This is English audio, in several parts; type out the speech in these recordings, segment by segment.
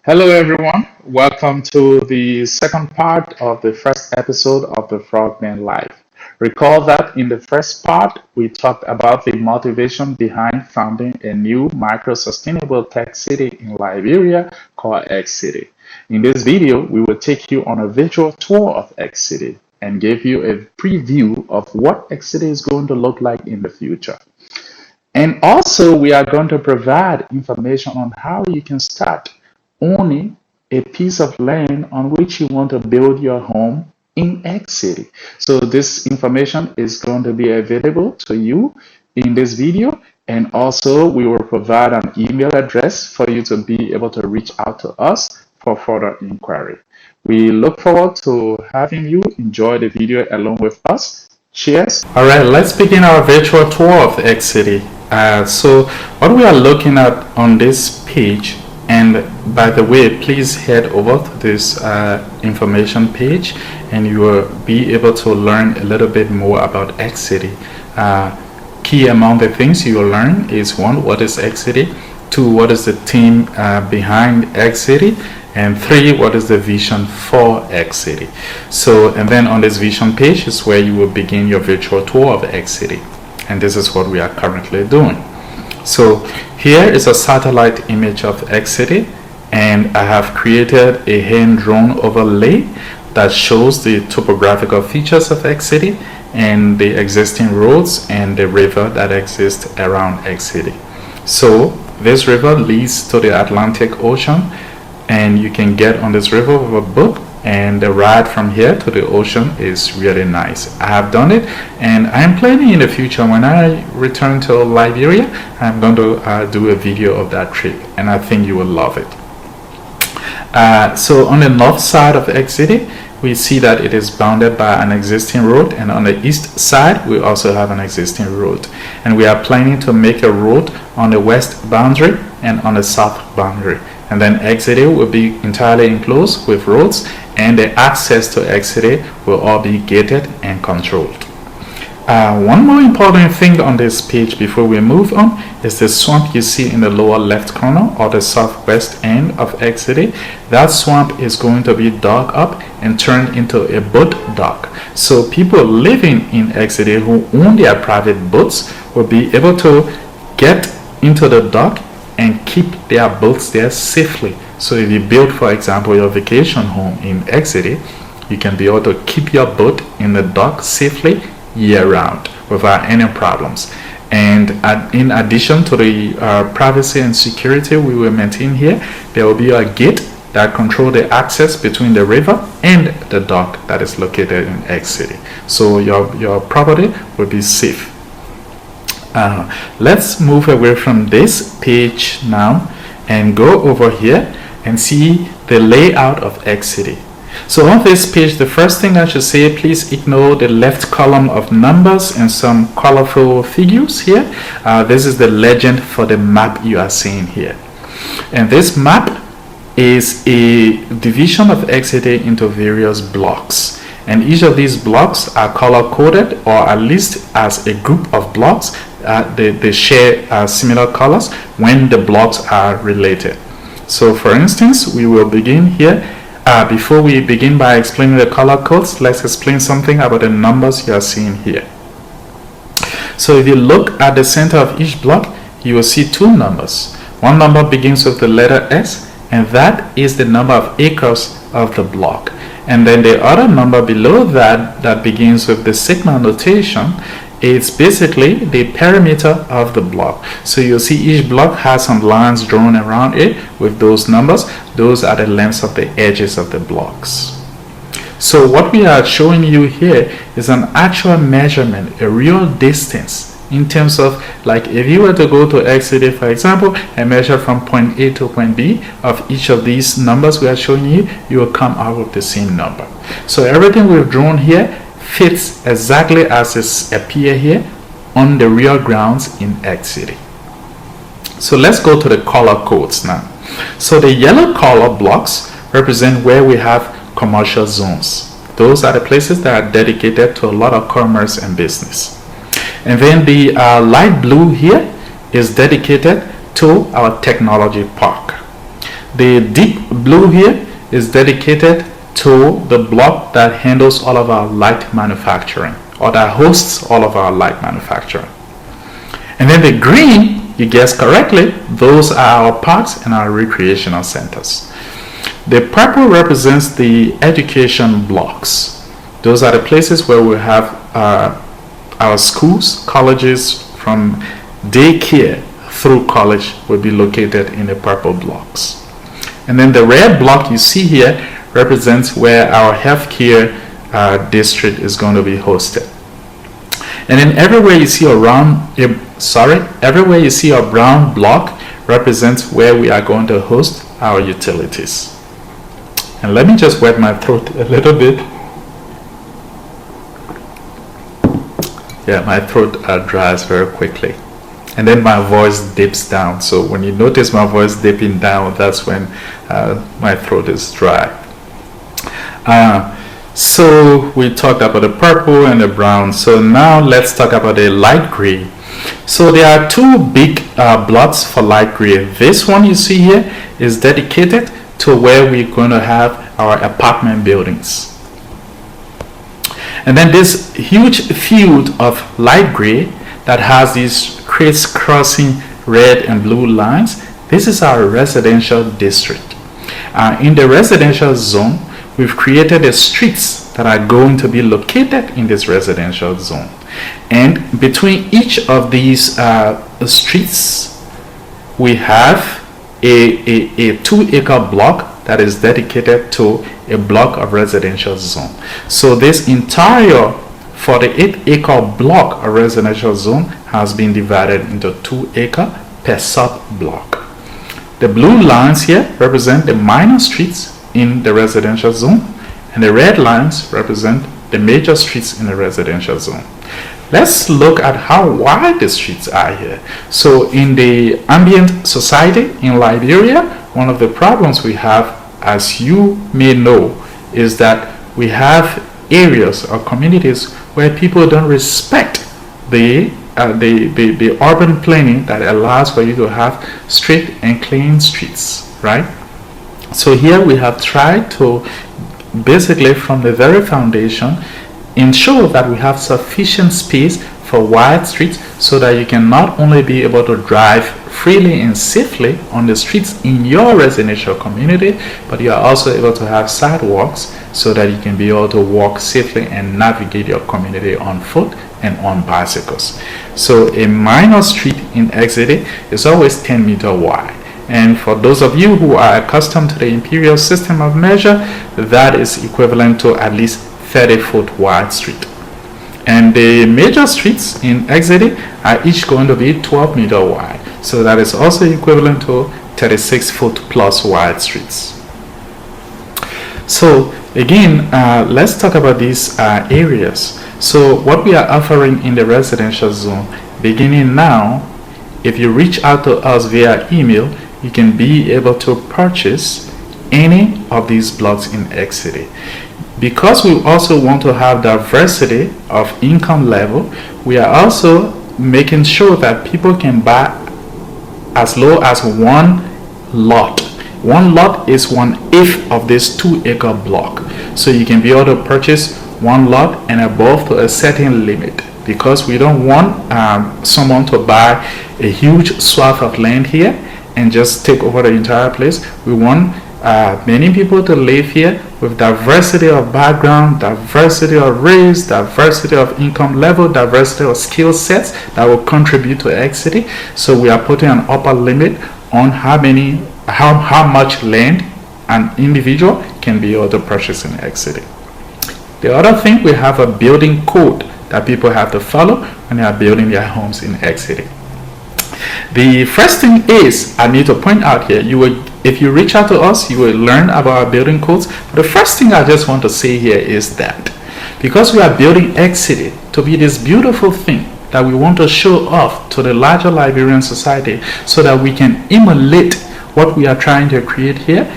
Hello, everyone. Welcome to the second part of the first episode of the Frogman Life. Recall that in the first part, we talked about the motivation behind founding a new micro sustainable tech city in Liberia called Xity. In this video, we will take you on a virtual tour of Xity and give you a preview of what Xity is going to look like in the future. And also, we are going to provide information on how you can start owning a piece of land on which you want to build your home in X City. So this information is going to be available to you in this video, and also we will provide an email address for you to be able to reach out to us for further inquiry. We look forward to having you enjoy the video along with us. Cheers. All right, let's begin our virtual tour of X City. So what we are looking at on this page, and by the way, please head over to this information page and you will be able to learn a little bit more about X City. Key among the things you will learn is one, what is X City? Two, what is the team behind X City? And three, what is the vision for X City? So, and then on this vision page is where you will begin your virtual tour of X City. And this is what we are currently doing. So here is a satellite image of X City, and I have created a hand drawn overlay that shows the topographical features of X City and the existing roads and the river that exists around X City. So this river leads to the Atlantic Ocean, and you can get on this river with a boat, and the ride from here to the ocean is really nice. I have done it, and I'm planning in the future when I return to Liberia, I'm going to do a video of that trip, and I think you will love it. So on the north side of X City, we see that it is bounded by an existing road, and on the east side we also have an existing road, and we are planning to make a road on the west boundary and on the south boundary. And then X City will be entirely enclosed with roads, and the access to X City will all be gated and controlled. One more important thing on this page before we move on is the swamp you see in the lower left corner or the southwest end of X City. That swamp is going to be dug up and turned into a boat dock. So people living in X City who own their private boats will be able to get into the dock and keep their boats there safely. So if you build, for example, your vacation home in X City, you can be able to keep your boat in the dock safely year-round without any problems. And in addition to the privacy and security we will maintain here, there will be a gate that control the access between the river and the dock that is located in X City. So your property will be safe. Let's move away from this page now and go over here and see the layout of X City. So on this page, the first thing I should say, please ignore the left column of numbers and some colorful figures here. This is the legend for the map you are seeing here. And this map is a division of X City into various blocks. And each of these blocks are color coded, or at least as a group of blocks, they share similar colors when the blocks are related. So for instance, we will begin here. Before we begin by explaining the color codes, let's explain something about the numbers you are seeing here. So if you look at the center of each block, you will see two numbers. One number begins with the letter S, and that is the number of acres of the block. And then the other number below that begins with the sigma notation, it's basically the perimeter of the block. So you'll see each block has some lines drawn around it with those numbers. Those are the lengths of the edges of the blocks. So what we are showing you here is an actual measurement, a real distance, in terms of, like, if you were to go to X City, for example, and measure from point A to point B of each of these numbers we are showing you, you will come out with the same number. So everything we've drawn here fits exactly as it appears here on the real grounds in X City. So let's go to the color codes now. So the yellow color blocks represent where we have commercial zones. Those are the places that are dedicated to a lot of commerce and business. And then the light blue here is dedicated to our technology park. The deep blue here is dedicated to the block that handles all of our light manufacturing, or that hosts all of our light manufacturing. And then the green, you guessed correctly, those are our parks and our recreational centers. The purple represents the education blocks. Those are the places where we have our schools, colleges, from daycare through college will be located in the purple blocks. And then the red block you see here represents where our healthcare district is going to be hosted. And then everywhere you see a brown block represents where we are going to host our utilities. And let me just wet my throat a little bit. Yeah, my throat dries very quickly. And then my voice dips down. So when you notice my voice dipping down, that's when my throat is dry. So we talked about the purple and the brown. So now let's talk about the light gray. So there are two big blocks for light gray. This one you see here is dedicated to where we're going to have our apartment buildings. And then this huge field of light gray that has these crisscrossing red and blue lines, this is our residential district. In the residential zone, we've created the streets that are going to be located in this residential zone. And between each of these streets, we have a 2-acre block that is dedicated to a block of residential zone. So this entire 48-acre block of residential zone has been divided into 2-acre per sub-block. The blue lines here represent the minor streets in the residential zone, and the red lines represent the major streets in the residential zone. Let's look at how wide the streets are here. So in the ambient society in Liberia, one of the problems we have, as you may know, is that we have areas or communities where people don't respect the urban planning that allows for you to have straight and clean streets, right? So here we have tried to basically from the very foundation ensure that we have sufficient space for wide streets so that you can not only be able to drive freely and safely on the streets in your residential community, but you are also able to have sidewalks so that you can be able to walk safely and navigate your community on foot and on bicycles. So a minor street in Xity is always 10 meters wide. And for those of you who are accustomed to the imperial system of measure, that is equivalent to at least 30-foot wide street. And the major streets in Xity are each going to be 12 meters wide. So that is also equivalent to 36-foot plus wide streets. So again, let's talk about these areas. So what we are offering in the residential zone, beginning now, if you reach out to us via email, you can be able to purchase any of these blocks in Xity. Because we also want to have diversity of income level, we are also making sure that people can buy as low as one lot. One lot is 1/8 of this 2-acre block. So you can be able to purchase one lot and above to a certain limit, because we don't want someone to buy a huge swath of land here and just take over the entire place. We want many people to live here with diversity of background, diversity of race, diversity of income level, diversity of skill sets that will contribute to Xity. So we are putting an upper limit on how much land an individual can be able to purchase in Xity. The other thing, we have a building code that people have to follow when they are building their homes in Xity. The first thing is, I need to point out here, if you reach out to us, you will learn about our building codes. But the first thing I just want to say here is that because we are building Xity to be this beautiful thing that we want to show off to the larger Liberian society so that we can emulate what we are trying to create here,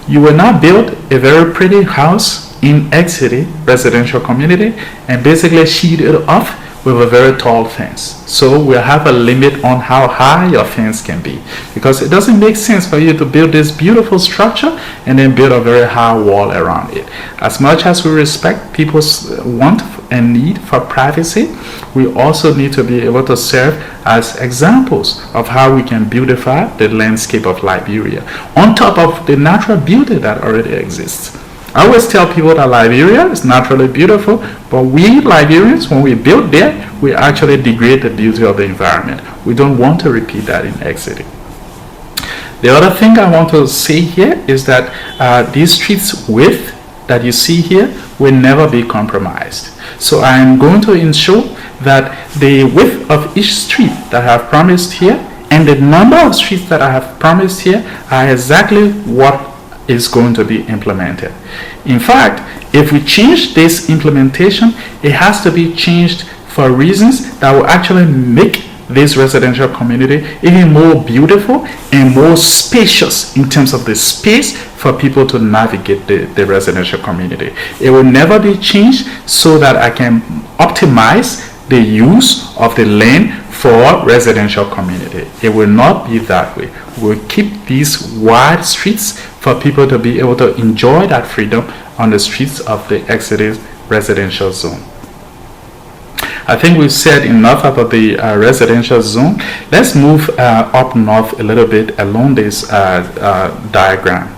you will now build a very pretty house in Xity residential community and basically sheet it off with a very tall fence. So we have a limit on how high your fence can be, because it doesn't make sense for you to build this beautiful structure and then build a very high wall around it. As much as we respect people's want and need for privacy, we also need to be able to serve as examples of how we can beautify the landscape of Liberia on top of the natural beauty that already exists. I always tell people that Liberia is naturally beautiful, but we Liberians, when we build there, we actually degrade the beauty of the environment. We don't want to repeat that in Xity. The other thing I want to say here is that these streets width that you see here will never be compromised. So I am going to ensure that the width of each street that I have promised here and the number of streets that I have promised here are exactly what is going to be implemented. In fact, if we change this implementation, it has to be changed for reasons that will actually make this residential community even more beautiful and more spacious in terms of the space for people to navigate the residential community. It will never be changed so that I can optimize the use of the land for residential community. It will not be that way. We'll keep these wide streets for people to be able to enjoy that freedom on the streets of the Xity residential zone. I think we've said enough about the residential zone. Let's move up north a little bit along this diagram.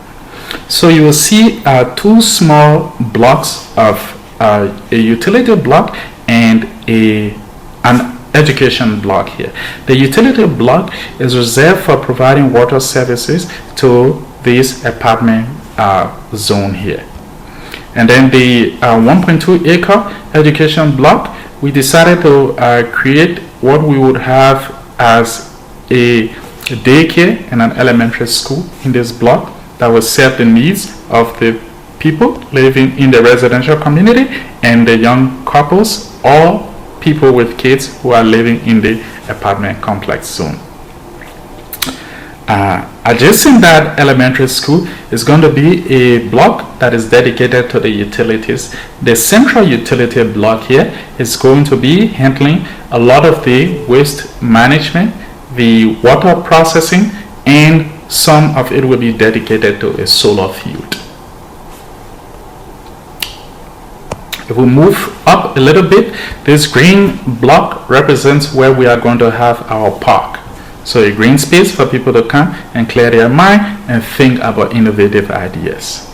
So you will see two small blocks of a utility block and an education block here. The utility block is reserved for providing water services to this apartment zone here. And then the 1.2 acre education block, we decided to create what we would have as a daycare and an elementary school in this block that will serve the needs of the people living in the residential community and the young couples or people with kids who are living in the apartment complex zone. Adjacent that elementary school is going to be a block that is dedicated to the utilities. The central utility block here is going to be handling a lot of the waste management, the water processing, and some of it will be dedicated to a solar field. If we move up a little bit, this green block represents where we are going to have our park. So a green space for people to come and clear their mind and think about innovative ideas.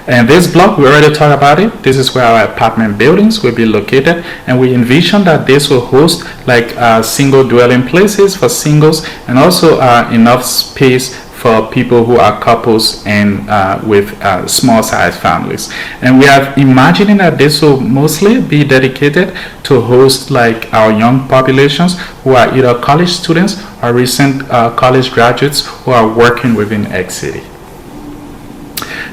And this block, we already talked about it. This is where our apartment buildings will be located, and we envision that this will host like single dwelling places for singles, and also enough space for people who are couples and with small size families. And we are imagining that this will mostly be dedicated to host like our young populations who are either college students or recent college graduates who are working within Xity.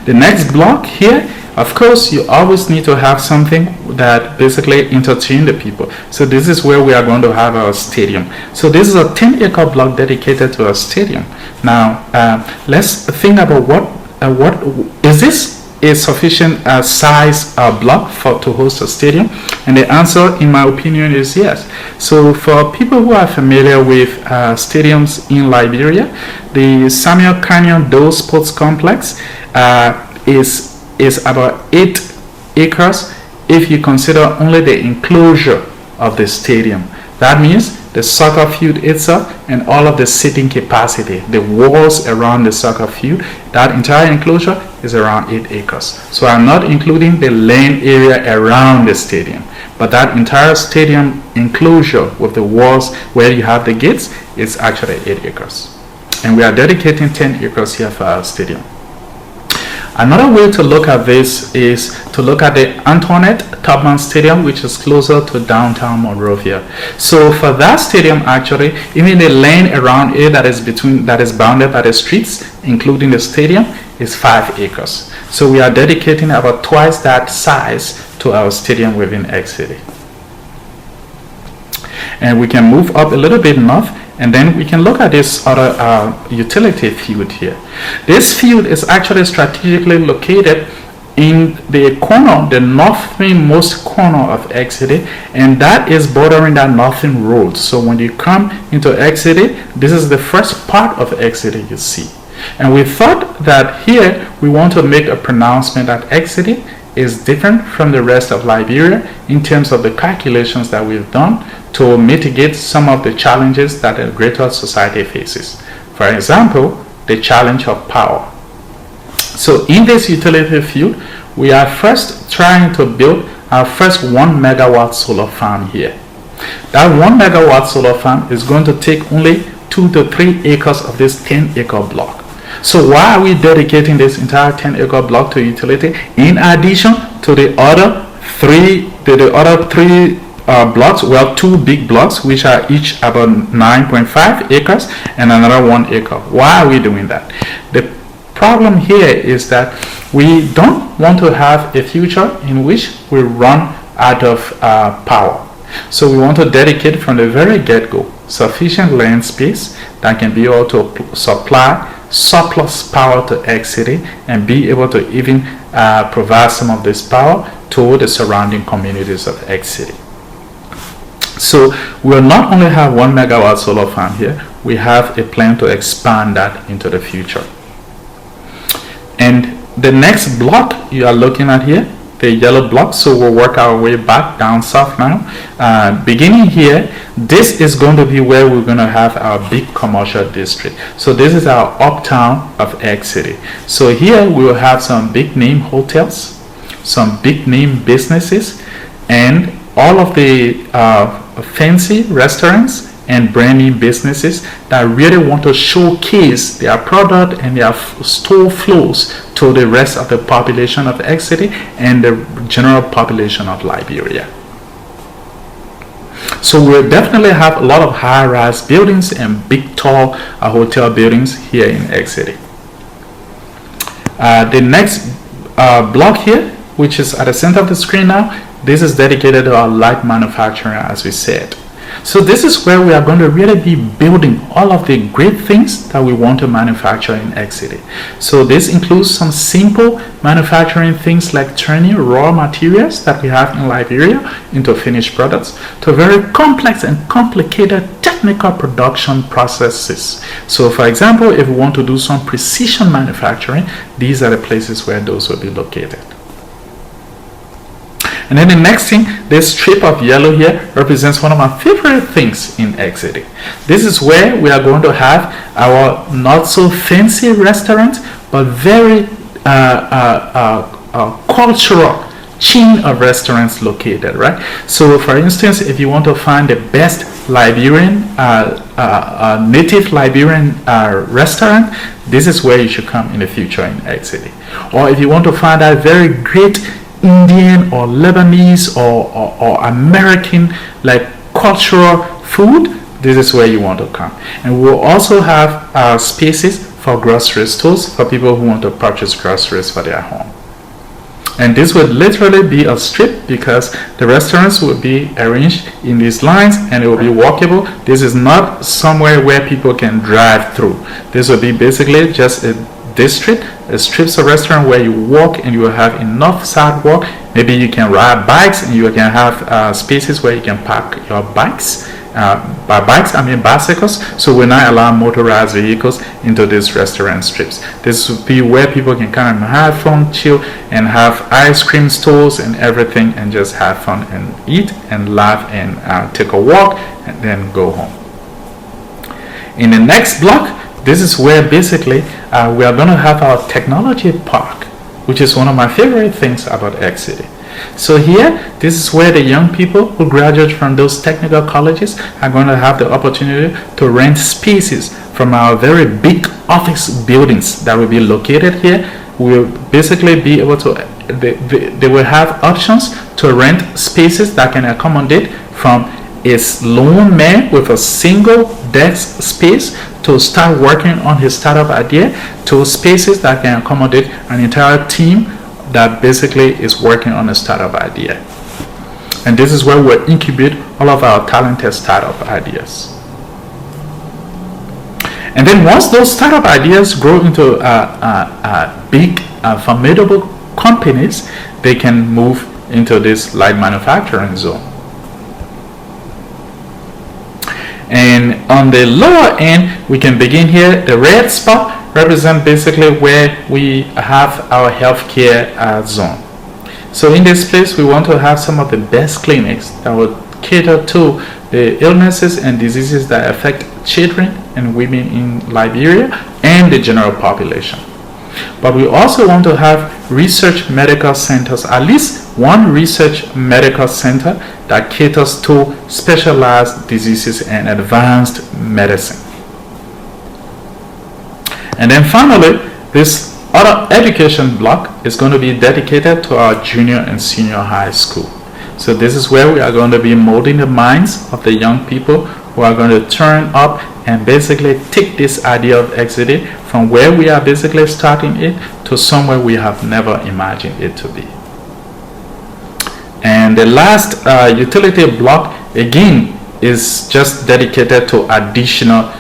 The next block here, of course, you always need to have something that basically entertain the people. So this is where we are going to have our stadium. So this is a 10-acre block dedicated to a stadium. Now, let's think about what is this a sufficient size block to host a stadium? And the answer, in my opinion, is yes. So for people who are familiar with stadiums in Liberia, the Samuel Canyon Doe Sports Complex is about 8 acres if you consider only the enclosure of the stadium. That means the soccer field itself and all of the seating capacity, the walls around the soccer field, that entire enclosure is around 8 acres. So I'm not including the land area around the stadium, but that entire stadium enclosure with the walls where you have the gates is actually 8 acres. And we are dedicating 10 acres here for our stadium. Another way to look at this is to look at the Antoinette Tubman Stadium, which is closer to downtown Monrovia. So for that stadium, actually, even the land around it that is bounded by the streets, including the stadium, is 5 acres. So we are dedicating about twice that size to our stadium within Xity. And we can move up a little bit north, and then we can look at this other utility field here. This field is actually strategically located in the corner, the northernmost corner of Xity, and that is bordering that northern road. So when you come into Xity, this is the first part of Xity you see. And we thought that here we want to make a pronouncement that Xity is different from the rest of Liberia in terms of the calculations that we've done to mitigate some of the challenges that a greater society faces. For example, the challenge of power. So in this utility field, we are first trying to build our first 1 megawatt solar farm here. That 1 megawatt solar farm is going to take only 2 to 3 acres of this 10-acre block. So why are we dedicating this entire 10-acre block to utility in addition to the other three blocks? Well, 2 big blocks which are each about 9.5 acres and another 1 acre. Why are we doing that? The problem here is that we don't want to have a future in which we run out of power. So we want to dedicate from the very get-go sufficient land space that can be able to supply surplus power to Xity and be able to even provide some of this power to the surrounding communities of Xity. So we'll not only have 1 megawatt solar farm here, we have a plan to expand that into the future. And the next block you are looking at here, the yellow block, so we'll work our way back down south now. Beginning here, this is going to be where we're going to have our big commercial district. So this is our uptown of Xity. So here we will have some big name hotels, some big name businesses, and all of the fancy restaurants and brand name businesses that really want to showcase their product and their store flows to the rest of the population of Xity and the general population of Liberia. So we'll definitely have a lot of high-rise buildings and big tall hotel buildings here in Xity. The next block here, which is at the center of the screen now, this is dedicated to our light manufacturing, as we said. So this is where we are going to really be building all of the great things that we want to manufacture in Xity. So this includes some simple manufacturing things like turning raw materials that we have in Liberia into finished products to very complex and complicated technical production processes. So for example, if we want to do some precision manufacturing, these are the places where those will be located. And then the next thing, this strip of yellow here represents one of my favorite things in Xity. This is where we are going to have our not so fancy restaurant, but very cultural chain of restaurants located, right? So for instance, if you want to find the best Liberian, native Liberian restaurant, this is where you should come in the future in Xity. Or if you want to find that very great Indian or Lebanese or American like cultural food, this is where you want to come. And we'll also have spaces for grocery stores for people who want to purchase groceries for their home. And this would literally be a strip because the restaurants will be arranged in these lines and it will be walkable. This is not somewhere where people can drive through. This will be basically just a district, a strips of restaurant where you walk and you will have enough sidewalk. Maybe you can ride bikes and you can have spaces where you can park your bikes. By bikes, I mean bicycles. So we're not allowing motorized vehicles into these restaurant strips. This would be where people can come and have fun, chill, and have ice cream stores and everything, and just have fun and eat and laugh and take a walk and then go home. In the next block, this is where basically we are going to have our technology park, which is one of my favorite things about Xity. So here, this is where the young people who graduate from those technical colleges are going to have the opportunity to rent spaces from our very big office buildings that will be located here. We'll basically be able to, they will have options to rent spaces that can accommodate from a lone man with a single desk space to start working on his startup idea to spaces that can accommodate an entire team that basically is working on a startup idea. And this is where we'll incubate all of our talented startup ideas. And then once those startup ideas grow into big, formidable companies, they can move into this light manufacturing zone. And on the lower end, we can begin here. The red spot represents basically where we have our healthcare zone. So in this place, we want to have some of the best clinics that would cater to the illnesses and diseases that affect children and women in Liberia and the general population. But we also want to have research medical centers, at least one research medical center that caters to specialized diseases and advanced medicine. And then finally, this other education block is going to be dedicated to our junior and senior high school. So this is where we are going to be molding the minds of the young people who are going to turn up and basically take this idea of Xity from where we are basically starting it to somewhere we have never imagined it to be. And the last utility block again is just dedicated to additional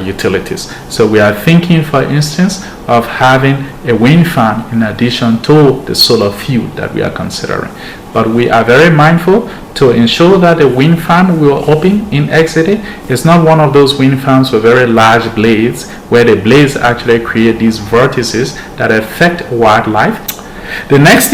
utilities. So we are thinking, for instance, of having a wind farm in addition to the solar field that we are considering. But we are very mindful to ensure that the wind farm we will open in Xity is not one of those wind farms with very large blades, where the blades actually create these vortices that affect wildlife. The last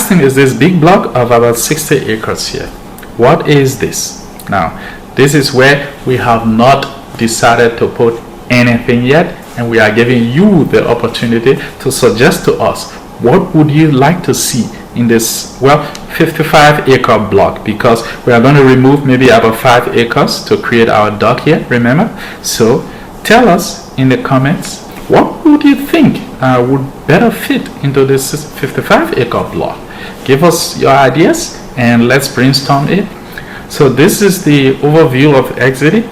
thing is this big block of about 60 acres here. What is this? Now, this is where we have not decided to put anything yet, and we are giving you the opportunity to suggest to us what would you like to see in this 55 acre block, because we are going to remove maybe about 5 acres to create our dock here, remember? So tell us in the comments, what would you think would better fit into this 55 acre block? Give us your ideas and let's brainstorm it. So this is the overview of Xity.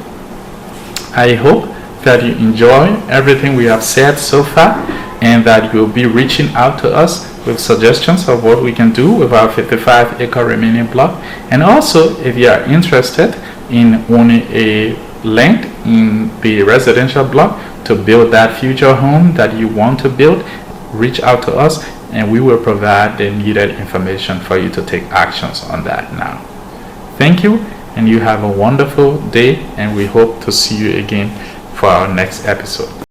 I hope that you enjoy everything we have said so far, and that you'll be reaching out to us with suggestions of what we can do with our 55 acre remaining block. And also, if you are interested in owning a land in the residential block to build that future home that you want to build, reach out to us and we will provide the needed information for you to take actions on that now. Thank you, and you have a wonderful day, and we hope to see you again for our next episode.